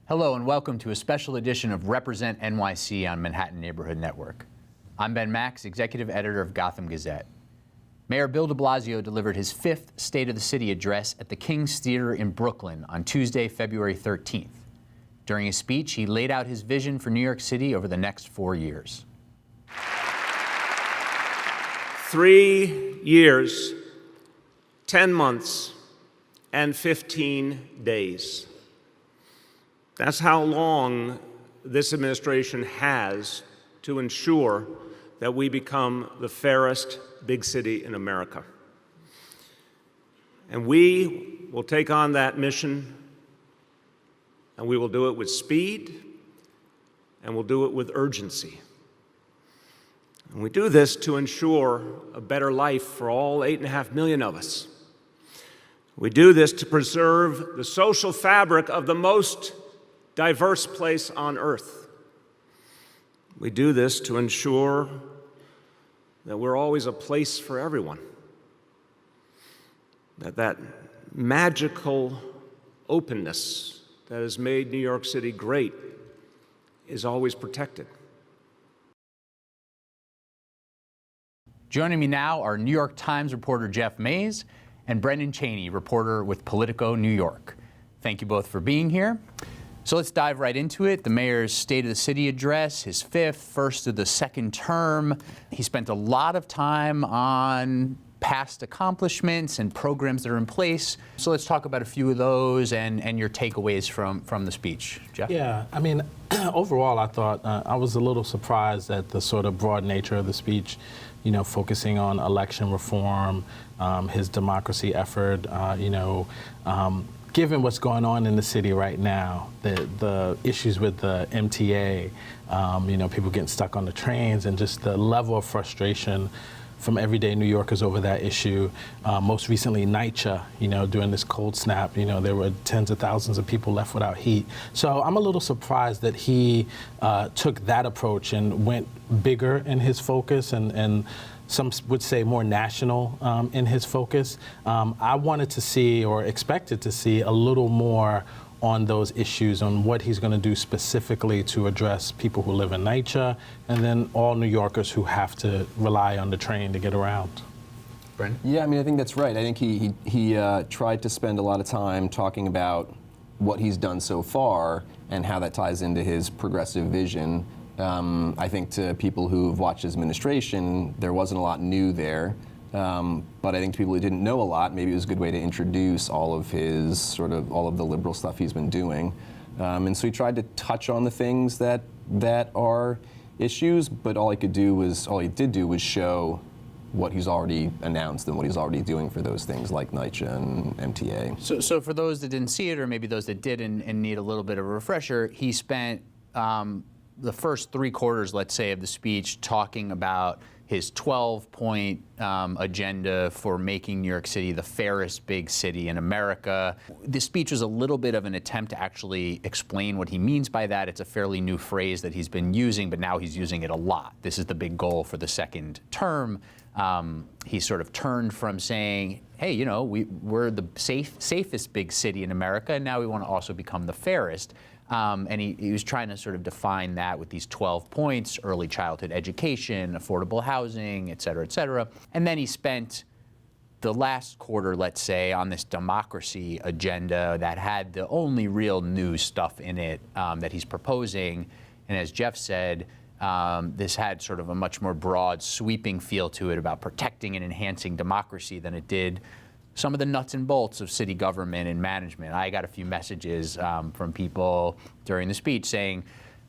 Hello and welcome to a special edition of Represent NYC on Manhattan Neighborhood Network. I'm Ben Max, Executive Editor of Gotham Gazette. Mayor Bill de Blasio delivered his fifth State of the City address at the King's Theater in Brooklyn on Tuesday, February 13th. During his speech, he laid out his vision for New York City over the next 4 years. 3 years, 10 months, and 15 days. That's how long this administration has to ensure that we become the fairest big city in America. And we will take on that mission, and we will do it with speed, and we'll do it with urgency. And we do this to ensure a better life for all 8.5 million of us. We do this to preserve the social fabric of the most diverse place on earth. We do this to ensure that we're always a place for everyone, that magical openness that has made New York City great is always protected. Joining me now are New York Times reporter Jeff Mays and Brendan Cheney, reporter with Politico New York. Thank you both for being here. So let's dive right into it. The mayor's State of the City address, his first of the second term. He spent a lot of time on past accomplishments and programs that are in place. So let's talk about a few of those and your takeaways from the speech. Jeff? Yeah, I mean, overall, I thought I was a little surprised at the sort of broad nature of the speech, you know, focusing on election reform, his democracy effort, given what's going on in the city right now, the issues with the MTA, people getting stuck on the trains, and just the level of frustration from everyday New Yorkers over that issue. Most recently, NYC, during this cold snap, there were tens of thousands of people left without heat. So I'm a little surprised that he took that approach and went bigger in his focus and some would say more national in his focus. I wanted to see, or expected to see, a little more on those issues, on what he's going to do specifically to address people who live in NYC, and then all New Yorkers who have to rely on the train to get around. Brendan? Yeah, I mean, I think that's right. I think he tried to spend a lot of time talking about what he's done so far and how that ties into his progressive vision. I think to people who've watched his administration, there wasn't a lot new there. But I think to people who didn't know a lot, maybe it was a good way to introduce all of the liberal stuff he's been doing. And so he tried to touch on the things that are issues, but all he did do was show what he's already announced and what he's already doing for those things like NYC and MTA. So for those that didn't see it, or maybe those that did and need a little bit of a refresher, he spent the first 3 quarters, let's say, of the speech talking about his 12-point agenda for making New York City the fairest big city in America. The speech was a little bit of an attempt to actually explain what he means by that. It's a fairly new phrase that he's been using, but now he's using it a lot. This is the big goal for the second term. He sort of turned from saying, hey, we're the safest big city in America, and now we want to also become the fairest. And he was trying to sort of define that with these 12 points: early childhood education, affordable housing, et cetera, et cetera. And then he spent the last quarter, let's say, on this democracy agenda that had the only real new stuff in it that he's proposing. And as Jeff said, this had sort of a much more broad, sweeping feel to it about protecting and enhancing democracy than it did some of the nuts and bolts of city government and management. I got a few messages from people during the speech saying,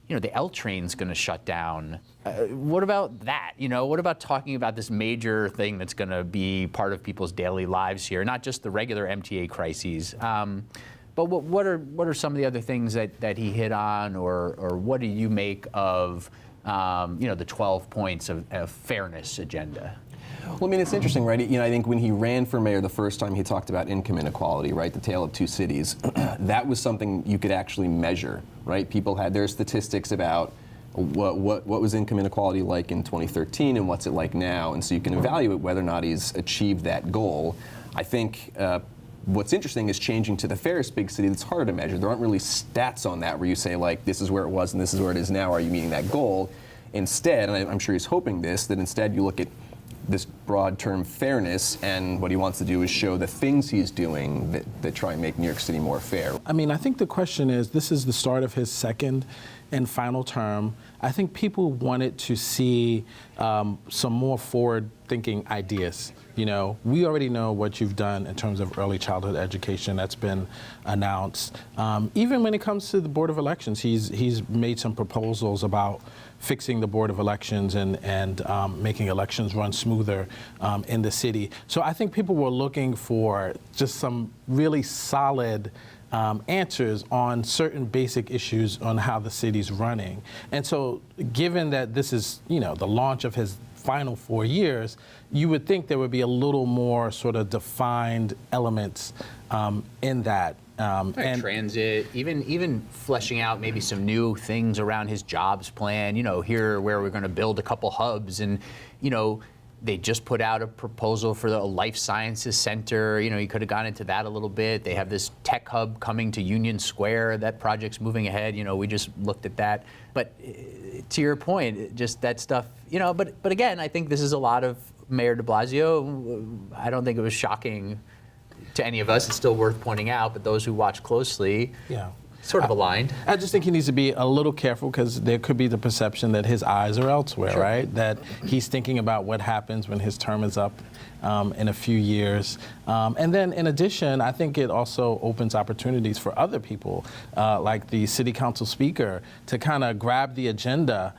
the L train's going to shut down. What about that? What about talking about this major thing that's going to be part of people's daily lives here, not just the regular MTA crises? But what are some of the other things that he hit on, or what do you make of the 12 points of fairness agenda? Well, I mean, it's interesting, right? I think when he ran for mayor the first time, he talked about income inequality, right? The tale of two cities. That was something you could actually measure, right? People had their statistics about what was income inequality like in 2013 and what's it like now, and so you can evaluate whether or not he's achieved that goal. I think What's interesting is changing to the fairest big city. That's harder to measure. There aren't really stats on that where you say, like, this is where it was and this is where it is now. Are you meeting that goal? Instead, and I'm sure he's hoping that instead you look at this broad term fairness, and what he wants to do is show the things he's doing that try and make New York City more fair. I mean, I think the question is, this is the start of his second and final term. I think people wanted to see some more forward-thinking ideas. You know, we already know what you've done in terms of early childhood education. That's been announced. Even when it comes to the Board of Elections, he's made some proposals about fixing the Board of Elections and making elections run smoother in the city. So I think people were looking for just some really solid answers on certain basic issues on how the city's running. And so given that this is, you know, the launch of his final 4 years, you would think there would be a little more sort of defined elements in that. And transit, even fleshing out maybe some new things around his jobs plan, you know, here where we're going to build a couple hubs, and, you know, they just put out a proposal for the Life Sciences Center. You know, you could have gone into that a little bit. They have this tech hub coming to Union Square. That project's moving ahead. You know, we just looked at that. But to your point, just that stuff, you know, but again, I think this is a lot of Mayor de Blasio. I don't think it was shocking to any of us. It's still worth pointing out, but those who watch closely, yeah, sort of aligned. I just think he needs to be a little careful, because there could be the perception that his eyes are elsewhere, Sure. right? That he's thinking about what happens when his term is up in a few years. And then in addition, I think it also opens opportunities for other people, like the city council speaker, to kind of grab the agenda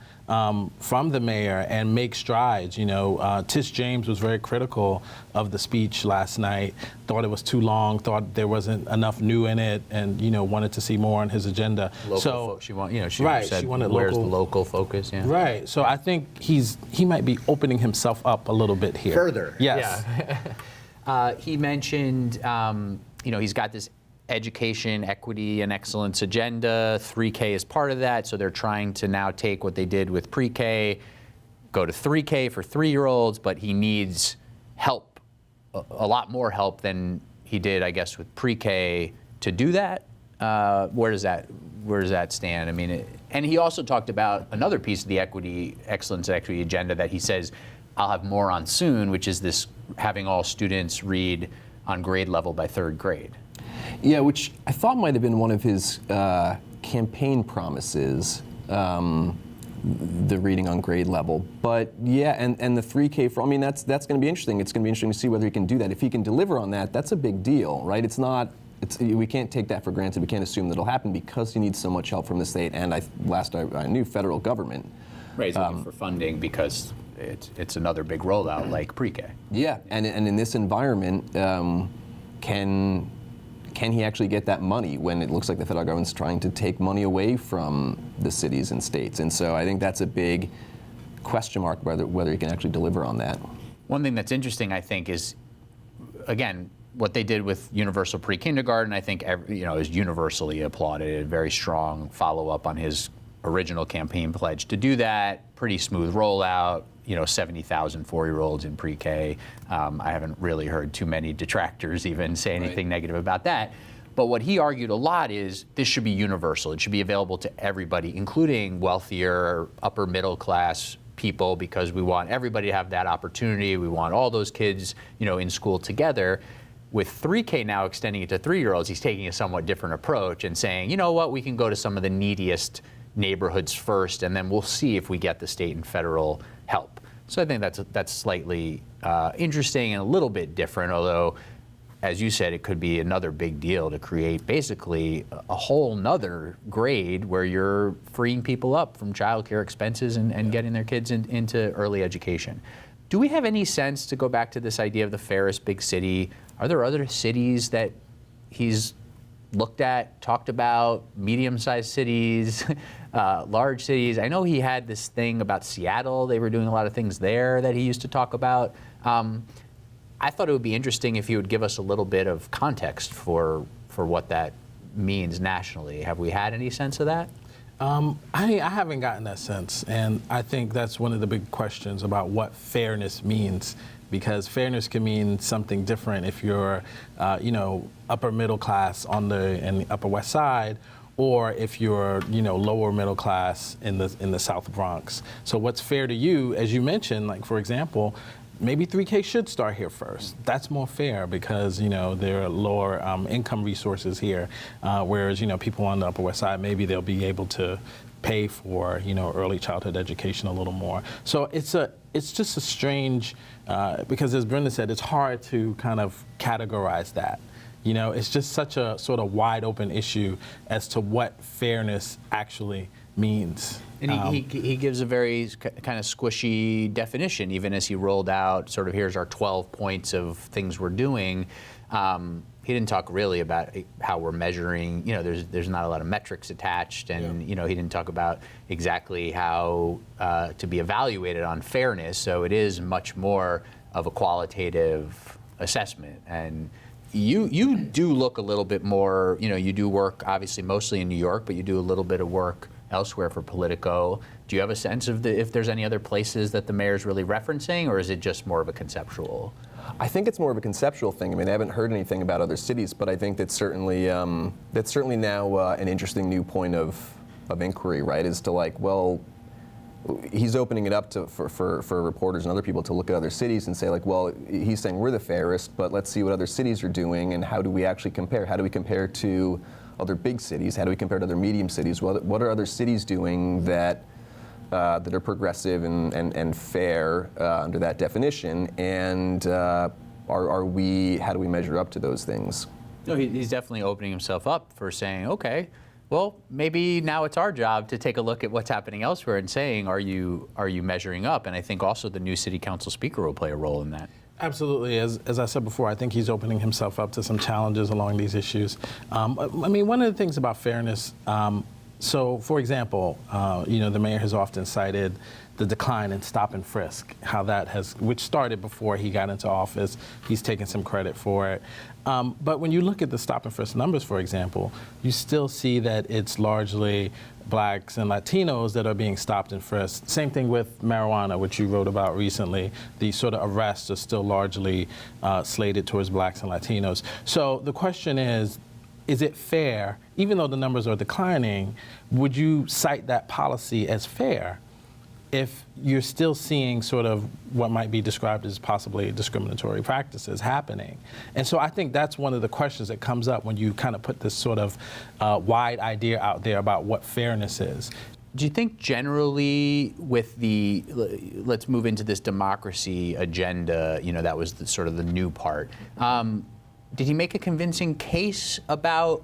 from the mayor and make strides. You know, Tish James was very critical of the speech last night, thought it was too long, thought there wasn't enough new in it, and, you know, wanted to see more on his agenda. She wanted, she right, said, she wanted where's local, the local focus? Yeah. Right. So I think he might be opening himself up a little bit here. Further. Yes. Yeah. He mentioned, you know, he's got this education, equity, and excellence agenda. 3K is part of that, so they're trying to now take what they did with pre-K, go to 3K for 3-year-olds, but he needs help, a lot more help than he did, I guess, with pre-K to do that. Where does that stand? I mean, and he also talked about another piece of the excellence equity agenda that he says I'll have more on soon, which is this having all students read on grade level by 3rd grade. Yeah, which I thought might have been one of his campaign promises, the reading on grade level. But yeah, and the 3K for, I mean, that's going to be interesting. It's going to be interesting to see whether he can do that. If he can deliver on that, that's a big deal, right? We can't take that for granted. We can't assume that it'll happen, because he needs so much help from the state and I knew federal government. Right, he's looking for funding because it's another big rollout like pre-K. Yeah, and in this environment, can he actually get that money when it looks like the federal government's trying to take money away from the cities and states? And so I think that's a big question mark whether he can actually deliver on that. One thing that's interesting, I think, is, again, what they did with universal pre-kindergarten, I think, you know, is universally applauded. A very strong follow-up on his original campaign pledge to do that. Pretty smooth rollout. You know, 70,000 4-year-olds in pre-K. I haven't really heard too many detractors even say anything negative about that. But what he argued a lot is this should be universal. It should be available to everybody, including wealthier, upper middle class people, because we want everybody to have that opportunity. We want all those kids, you know, in school together. With 3K now extending it to 3-year-olds, he's taking a somewhat different approach and saying, you know what, we can go to some of the neediest neighborhoods first, and then we'll see if we get the state and federal help. So I think that's slightly interesting and a little bit different, although, as you said, it could be another big deal to create basically a whole nother grade where you're freeing people up from childcare expenses and getting their kids into early education. Do we have any sense, to go back to this idea of the fairest big city, are there other cities that he's looked at, talked about, medium-sized cities, large cities? I know he had this thing about Seattle. They were doing a lot of things there that he used to talk about. I thought it would be interesting if you would give us a little bit of context for what that means nationally. Have we had any sense of that? I haven't gotten that sense, and I think that's one of the big questions about what fairness means, because fairness can mean something different if you're, upper middle class in the Upper West Side, or if you're, lower middle class in the South Bronx. So what's fair to you, as you mentioned, like for example, maybe 3K should start here first. That's more fair because, there are lower income resources here, whereas, people on the Upper West Side, maybe they'll be able to pay for, early childhood education a little more. So it's just a strange, because as Brendan said, it's hard to kind of categorize that. It's just such a sort of wide open issue as to what fairness actually means. And he gives a very kind of squishy definition, even as he rolled out sort of here's our 12 points of things we're doing. He didn't talk really about how we're measuring. There's not a lot of metrics attached, and he didn't talk about exactly how to be evaluated on fairness. So it is much more of a qualitative assessment. And you do look a little bit more. You do work obviously mostly in New York, but you do a little bit of work elsewhere for Politico. Do you have a sense of if there's any other places that the mayor's really referencing, or is it just more of a conceptual? I think it's more of a conceptual thing. I mean, I haven't heard anything about other cities, but I think that's certainly now an interesting new point of inquiry, right? Is to like, well, he's opening it up for reporters and other people to look at other cities and say like, well, he's saying we're the fairest, but let's see what other cities are doing and how do we actually compare? How do we compare to other big cities? How do we compare to other medium cities? What are other cities doing that are progressive and fair under that definition? And how do we measure up to those things? No, he's definitely opening himself up for saying, okay, well, maybe now it's our job to take a look at what's happening elsewhere and saying, are you measuring up? And I think also the new city council speaker will play a role in that. Absolutely. As I said before, I think he's opening himself up to some challenges along these issues. One of the things about fairness, so for example, the mayor has often cited the decline in stop and frisk, how that which started before he got into office. He's taken some credit for it. But when you look at the stop and frisk numbers, for example, you still see that it's largely blacks and Latinos that are being stopped and frisked. Same thing with marijuana, which you wrote about recently. The sort of arrests are still largely slated towards blacks and Latinos. So the question is it fair, even though the numbers are declining, would you cite that policy as fair if you're still seeing sort of what might be described as possibly discriminatory practices happening? And so I think that's one of the questions that comes up when you kind of put this sort of wide idea out there about what fairness is. Do you think generally with let's move into this democracy agenda, that was sort of the new part. Did he make a convincing case about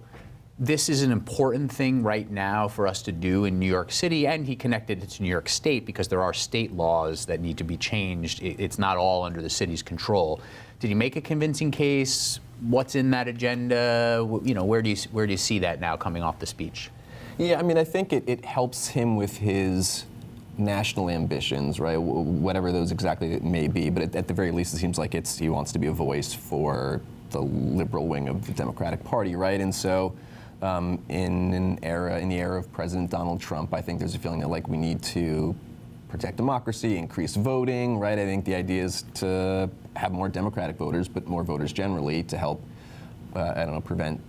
this is an important thing right now for us to do in New York City, and he connected it to New York State because there are state laws that need to be changed. It's not all under the city's control. Did he make a convincing case? What's in that agenda? Where do you see that now coming off the speech? Yeah, I mean, I think it helps him with his national ambitions, right? Whatever those exactly may be, but at the very least, it seems like he wants to be a voice for the liberal wing of the Democratic Party, right? And so, in the era of President Donald Trump, I think there's a feeling that like we need to protect democracy, increase voting, right? I think the idea is to have more Democratic voters, but more voters generally to help, prevent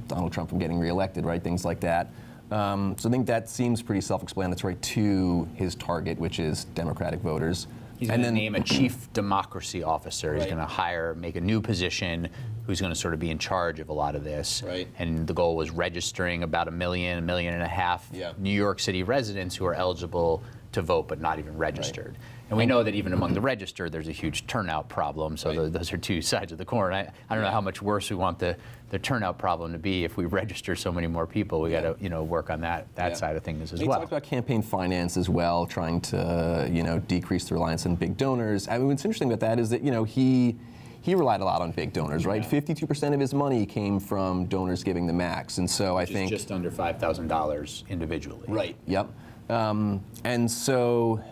Donald Trump from getting reelected, right? Things like that. So I think that seems pretty self-explanatory to his target, which is Democratic voters. He's going to name a chief democracy officer. He's going to make a new position who's going to sort of be in charge of a lot of this. Right. And the goal was registering about 1.5 million New York City residents who are eligible to vote but not even registered. Right. And we know that even among the registered, there's a huge turnout problem. So those are two sides of the coin. I don't know how much worse we want the turnout problem to be if we register so many more people. We got to work on that side of things as well. He talked about campaign finance as well, trying to decrease the reliance on big donors. I mean, what's interesting about that is that he relied a lot on big donors, right? 52% of his money came from donors giving the max, and so I think just under $5,000 individually. Right. Yep. And so,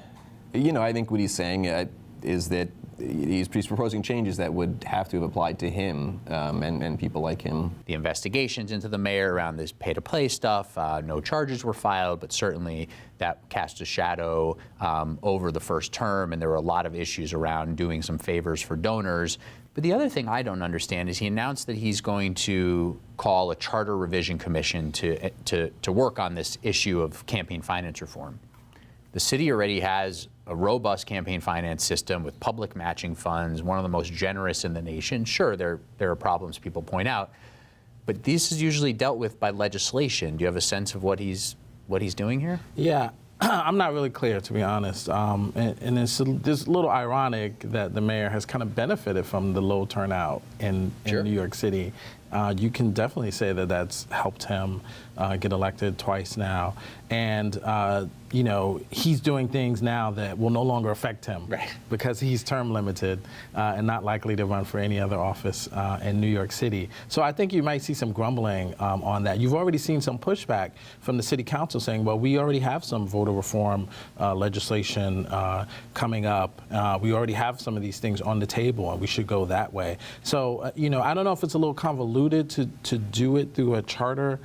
I think what he's saying is that he's proposing changes that would have to have applied to him and people like him. The investigations into the mayor around this pay-to-play stuff, no charges were filed, but certainly that cast a shadow over the first term, and there were a lot of issues around doing some favors for donors. But the other thing I don't understand is he announced that he's going to call a charter revision commission to work on this issue of campaign finance reform. The city already has a robust campaign finance system with public matching funds, one of the most generous in the nation. Sure, there are problems people point out, but this is usually dealt with by legislation. Do you have a sense of what he's doing here? Yeah. I'm not really clear, to be honest. And it's a little ironic that the mayor has kind of benefited from the low turnout in Sure. New York City. You can definitely say that that's helped him get elected twice now. And, you know, he's doing things now that will no longer affect him because he's term limited and not likely to run for any other office in New York City. So I think you might see some grumbling on that. You've already seen some pushback from the city council saying, well, we already have some voter reform legislation coming up. We already have some of these things on the table and we should go that way. So, you know, I don't know if it's a little convoluted to do it through a charter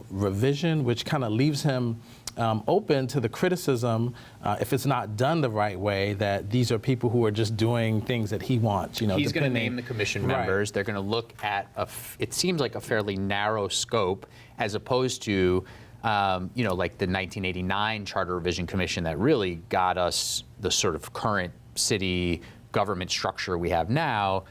revision, which kind of leaves him open to the criticism, if it's not done the right way, that these are people who are just doing things that he wants. You know, he's going to name the commission members. Right. They're going to look at it seems like a fairly narrow scope, as opposed to you know, like the 1989 Charter Revision Commission that really got us the sort of current city government structure we have now.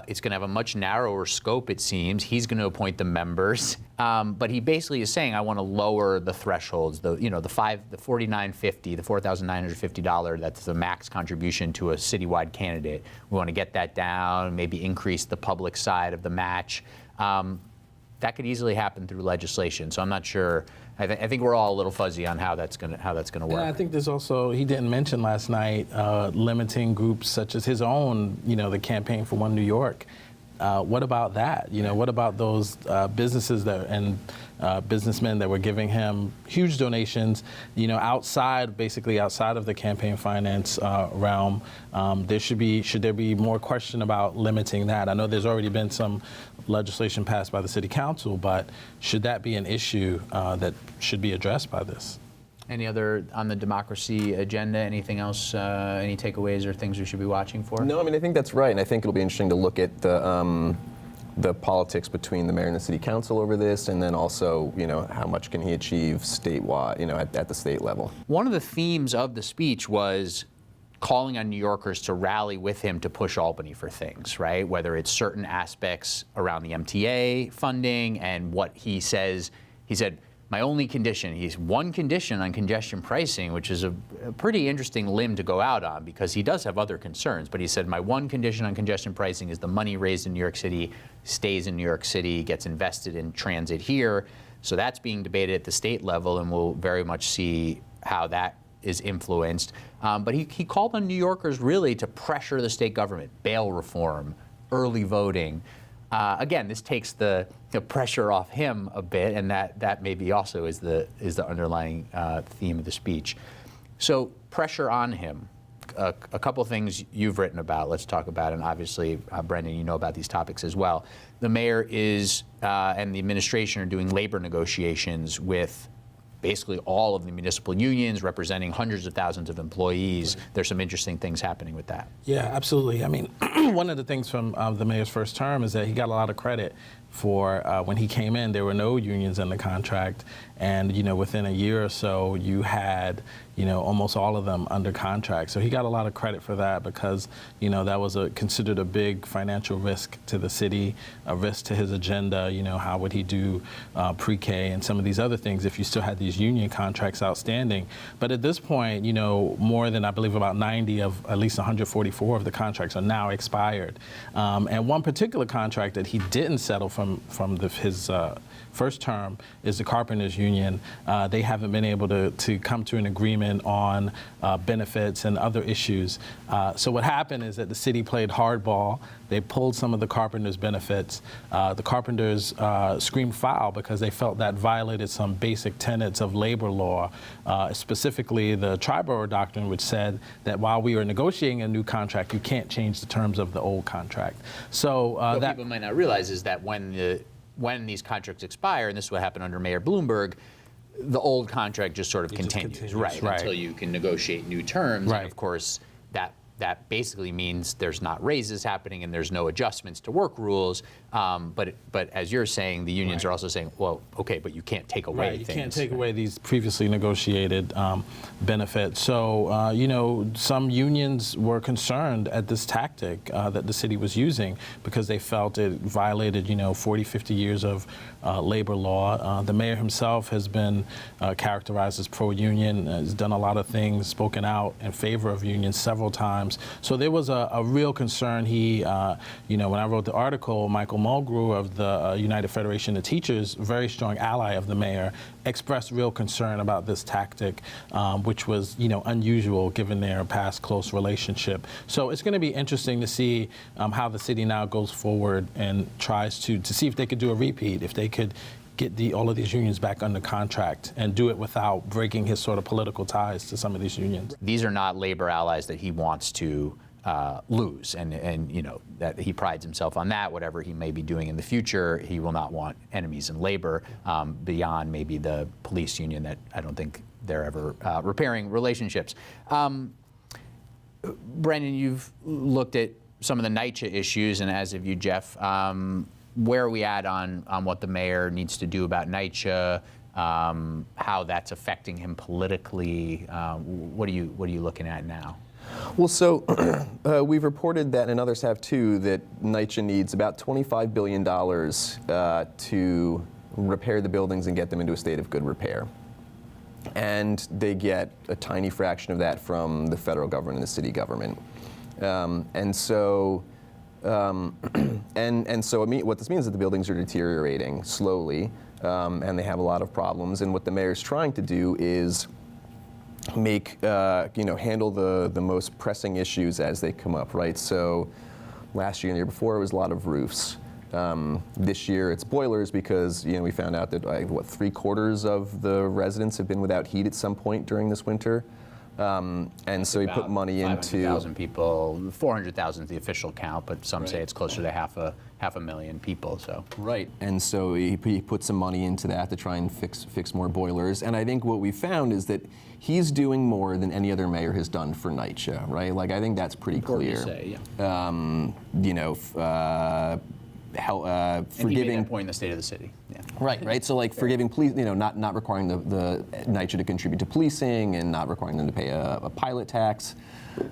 It's going to have a much narrower scope, it seems. He's going to appoint the members, but he basically is saying, I want to lower the thresholds. The $4,950, the $4,950. That's the max contribution to a citywide candidate. We want to get that down, maybe increase the public side of the match. That could easily happen through legislation. So I'm not sure. I think we're all a little fuzzy on how that's going to work. And I think there's also, he didn't mention last night, limiting groups such as his own, you know, the Campaign for One New York. What about that? You know, what about those businesses and businessmen that were giving him huge donations, you know, basically outside of the campaign finance realm? Should there be more question about limiting that? I know there's already been some legislation passed by the city council, but should that be an issue that should be addressed by this? Any other on the democracy agenda? Anything else? Any takeaways or things we should be watching for? No, I mean, I think that's right, and I think it'll be interesting to look at the politics between the mayor and the city council over this, and then also, you know, how much can he achieve statewide, you know, at the state level. One of the themes of the speech was calling on New Yorkers to rally with him to push Albany for things, right? Whether it's certain aspects around the MTA funding and what he says. He said, my only condition, he's one condition on congestion pricing, which is a pretty interesting limb to go out on because he does have other concerns. But he said, my one condition on congestion pricing is the money raised in New York City stays in New York City, gets invested in transit here. So that's being debated at the state level, and we'll very much see how that is influenced. But he called on New Yorkers really to pressure the state government, bail reform, early voting. Again, this takes the pressure off him a bit, and that maybe also is the underlying theme of the speech. So pressure on him. A couple things you've written about. Let's talk about, and obviously, Brendan, you know about these topics as well. The mayor is and the administration are doing labor negotiations with basically all of the municipal unions representing hundreds of thousands of employees. Right. There's some interesting things happening with that. Yeah, absolutely. I mean, one of the things from the mayor's first term is that he got a lot of credit for when he came in. There were no unions in the contract, and you know, within a year or so, you had almost all of them under contract. So he got a lot of credit for that because that was considered a big financial risk to the city, a risk to his agenda. How would he do pre-K and some of these other things if you still had these union contracts outstanding? But at this point, more than I believe about 90 of at least 144 of the contracts are now expired. And one particular contract that he didn't settle from his first term is the Carpenters Union. They haven't been able to come to an agreement on benefits and other issues. So what happened is that the city played hardball They pulled some of the carpenters' benefits. The carpenters screamed foul because they felt that violated some basic tenets of labor law, specifically the Triborough Doctrine, which said that while we were negotiating a new contract, you can't change the terms of the old contract. So what that people might not realize is that when these contracts expire, and this is what happened under Mayor Bloomberg, the old contract just sort of continues, right, until you can negotiate new terms. Right. And of course, that basically means there's not raises happening and there's no adjustments to work rules. But as you're saying, the unions are also saying, well, okay, but you can't take away things. You can't take away these previously negotiated benefits. So, you know, some unions were concerned at this tactic that the city was using because they felt it violated, 40, 50 years of labor law. The mayor himself has been characterized as pro-union, has done a lot of things, spoken out in favor of unions several times. So there was a real concern. He, when I wrote the article, Michael Mulgrew of the United Federation of Teachers, very strong ally of the mayor, expressed real concern about this tactic, which was, unusual given their past close relationship. So it's going to be interesting to see how the city now goes forward and tries to see if they could do a repeat, if they could get all of these unions back under contract and do it without breaking his sort of political ties to some of these unions. These are not labor allies that he wants to lose, and that he prides himself on that. Whatever he may be doing in the future, he will not want enemies in labor beyond maybe the police union that I don't think they're ever repairing relationships. Brendan, you've looked at some of the NYCHA issues, and as have you, Jeff. Where are we at on what the mayor needs to do about NYCHA, how that's affecting him politically? What are you looking at now? Well, so we've reported that, and others have too, that NYCHA needs about $25 billion to repair the buildings and get them into a state of good repair. And they get a tiny fraction of that from the federal government and the city government. And so what this means is that the buildings are deteriorating slowly, and they have a lot of problems. And what the mayor's trying to do is handle the most pressing issues as they come up, right? So last year and the year before, it was a lot of roofs. This year it's boilers because, we found out that 3/4 of the residents have been without heat at some point during this winter. And so he put money into 500,000 people, 400,000 is the official count, but some say it's closer to half a million people. So right, and so he put some money into that to try and fix more boilers. And I think what we found is that he's doing more than any other mayor has done for NYCHA, right? Like I think that's pretty clear. To say, yeah. Forgiving. And he made that point in the State of the City. Yeah. Right. So like forgiving police, not requiring the NYCHA to contribute to policing and not requiring them to pay a pilot tax,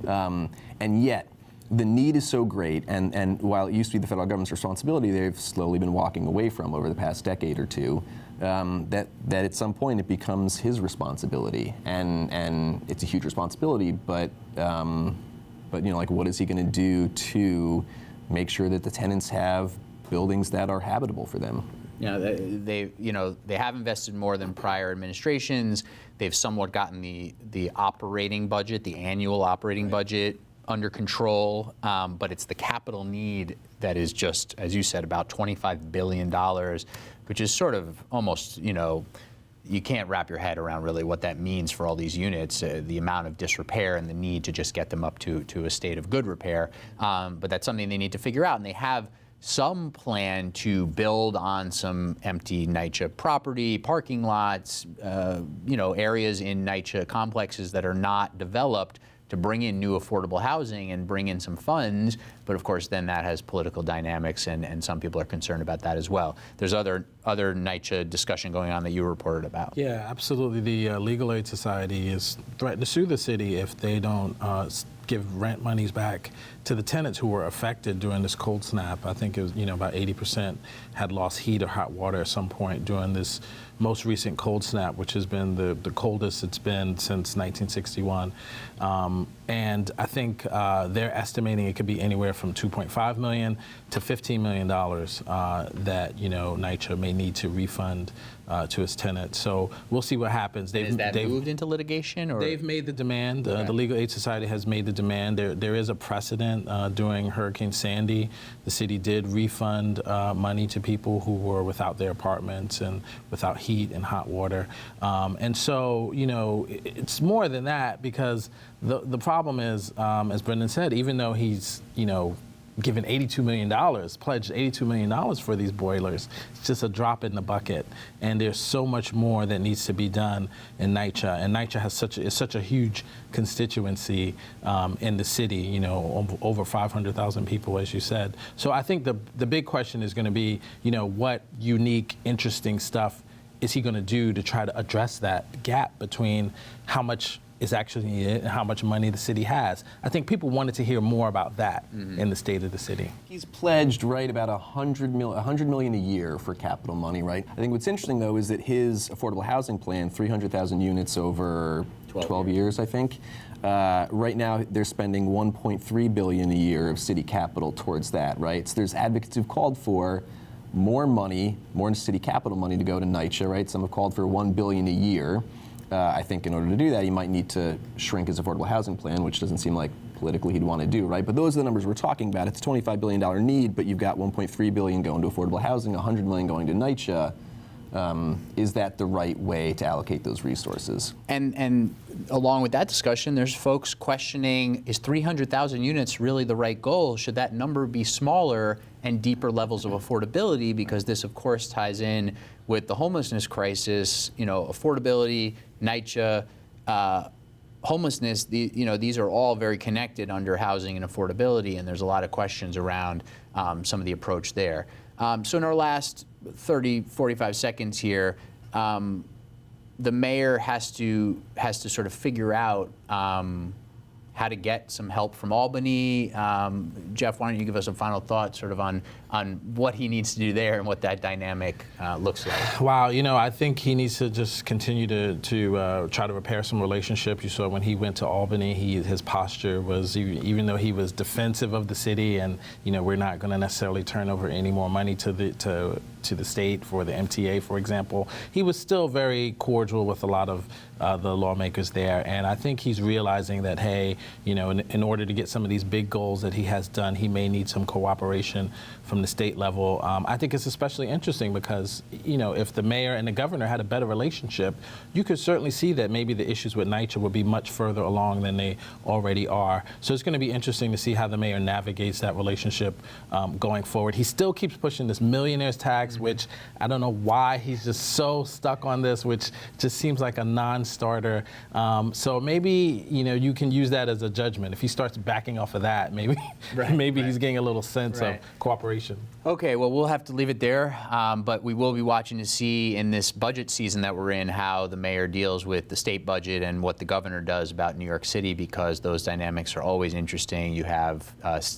and yet the need is so great. And while it used to be the federal government's responsibility, they've slowly been walking away from over the past decade or two. That at some point it becomes his responsibility, and it's a huge responsibility. But what is he going to do to make sure that the tenants have buildings that are habitable for them? They have invested more than prior administrations. They've somewhat gotten the operating budget, the annual operating budget under control, but it's the capital need that is just, as you said, about $25 billion, which is sort of almost, you can't wrap your head around really what that means for all these units, the amount of disrepair and the need to just get them up to a state of good repair. But that's something they need to figure out, and they have some plan to build on some empty NYCHA property, parking lots, areas in NYCHA complexes that are not developed to bring in new affordable housing and bring in some funds. But of course, then that has political dynamics, and some people are concerned about that as well. There's other NYCHA discussion going on that you reported about. Yeah, absolutely. The Legal Aid Society is threatened to sue the city if they don't give rent monies back to the tenants who were affected during this cold snap. I think it was, about 80% had lost heat or hot water at some point during this most recent cold snap, which has been the coldest it's been since 1961. And I think they're estimating it could be anywhere from $2.5 million to $15 million that NYCHA may need to refund to his tenant. So we'll see what happens. Is that moved into litigation? Or? They've made the demand. Okay. The Legal Aid Society has made the demand. There is a precedent. During Hurricane Sandy, the city did refund money to people who were without their apartments and without heat and hot water. And so, it's more than that, because the problem is, as Brendan said, even though he's, given $82 million, pledged $82 million for these boilers, it's just a drop in the bucket. And there's so much more that needs to be done in NYCHA. And NYCHA is such a huge constituency in the city, over 500,000 people, as you said. So I think the big question is going to be, what unique, interesting stuff is he going to do to try to address that gap between how much is actually needed and how much money the city has. I think people wanted to hear more about that in the state of the city. He's pledged, right, about $100 million a year for capital money, right? I think what's interesting, though, is that his affordable housing plan, 300,000 units over 12 years, I think. Right now, they're spending $1.3 billion a year of city capital towards that, right? So there's advocates who've called for more money, more city capital money to go to NYCHA, right? Some have called for $1 billion a year. I think in order to do that, he might need to shrink his affordable housing plan, which doesn't seem like politically he'd want to do, right? But those are the numbers we're talking about. It's a $25 billion need, but you've got $1.3 billion going to affordable housing, $100 million going to NYCHA. Is that the right way to allocate those resources? And along with that discussion, there's folks questioning, is 300,000 units really the right goal? Should that number be smaller and deeper levels of affordability? Because this, of course, ties in with the homelessness crisis, affordability, NYCHA, homelessness, these are all very connected under housing and affordability, and there's a lot of questions around some of the approach there. So in our last 30, 45 seconds here, the mayor has to sort of figure out how to get some help from Albany. Jeff, why don't you give us a final thought sort of on what he needs to do there and what that dynamic looks like? Wow, I think he needs to just continue to try to repair some relationships. You saw when he went to Albany, his posture was, even though he was defensive of the city and, we're not going to necessarily turn over any more money to the state for the MTA, for example, he was still very cordial with a lot of the lawmakers there. And I think he's realizing that, hey, in order to get some of these big goals that he has done, he may need some cooperation from the state level. I think it's especially interesting because, if the mayor and the governor had a better relationship, you could certainly see that maybe the issues with NYCHA would be much further along than they already are. So it's going to be interesting to see how the mayor navigates that relationship going forward. He still keeps pushing this millionaire's tax, which I don't know why he's just so stuck on this, which just seems like a non-starter. So maybe, you can use that as a judgment. If he starts backing off of that, maybe he's getting a little sense of cooperation. Okay, well, we'll have to leave it there, but we will be watching to see in this budget season that we're in how the mayor deals with the state budget and what the governor does about New York City, because those dynamics are always interesting. You have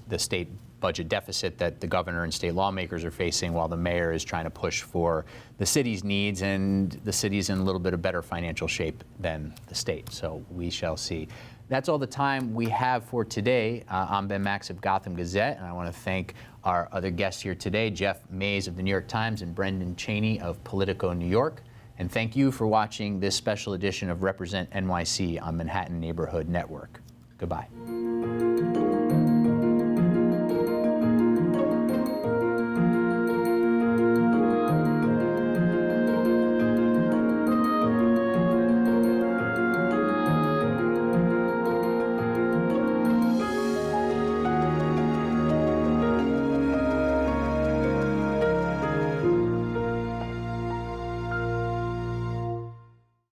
the state budget deficit that the governor and state lawmakers are facing while the mayor is trying to push for the city's needs, and the city's in a little bit of better financial shape than the state. So we shall see. That's all the time we have for today. I'm Ben Max of Gotham Gazette, and I want to thank our other guests here today, Jeff Mays of the New York Times and Brendan Cheney of Politico New York. And thank you for watching this special edition of Represent NYC on Manhattan Neighborhood Network. Goodbye.